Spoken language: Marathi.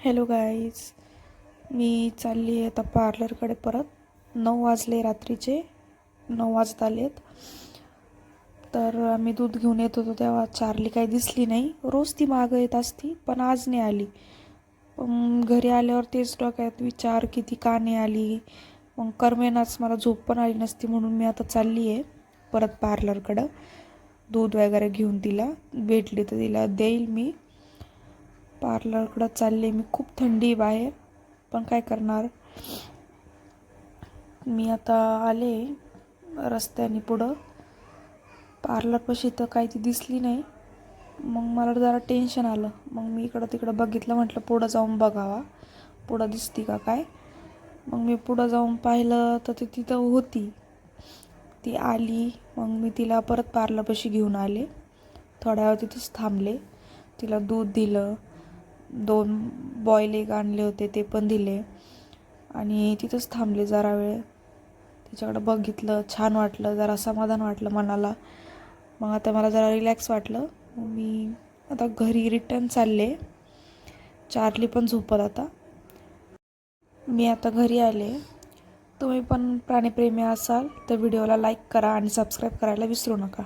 हॅलो गाईज, मी चालली आहे आता पार्लरकडे परत. 9 वाजले, रात्रीचे 9 वाजत आलेत. तर आम्ही दूध घेऊन येत होतो तेव्हा चार्ली काही दिसली नाही. रोज ती मागं येत असती, पण आज नाही आली. घरी आल्यावर तेच डोक्यात विचार की ती का नाही आली. मग करमेनाच, मला झोप पण आली नसती. म्हणून मी आता चालली आहे परत पार्लरकडं. दूध वगैरे घेऊन तिला भेटली तर तिला देईल मी. पार्लरकडं चालले मी. खूप थंडी बाहेर, पण काय करणार. मी आता आले रस्त्याने पुढं. पार्लरपाशी तर काही ती दिसली नाही. मग मला जरा टेन्शन आलं. मग मी इकडं तिकडं बघितलं, म्हटलं पुढं जाऊन बघावा पुढं दिसती का काय. मग मी पुढं जाऊन पाहिलं तर ती तिथं होती. ती आली. मग मी तिला परत पार्लरपाशी घेऊन आले. थोड्या वेळ तिथंच थांबले. तिला दूध दिलं. 2 बॉईल एग आणले होते, ते पण दिले. आणि तिथंच थांबले जरा वेळ. तिच्याकडं बघितलं, छान वाटलं, जरा समाधान वाटलं मनाला. मग आता मला जरा रिलॅक्स वाटलं. मग मी आता घरी रिटर्न चालले. चार्ली पण झोपत आता. मी आता घरी आले. तुम्ही पण प्राणीप्रेमी असाल तर व्हिडिओला लाईक करा आणि सबस्क्राईब करायला विसरू नका.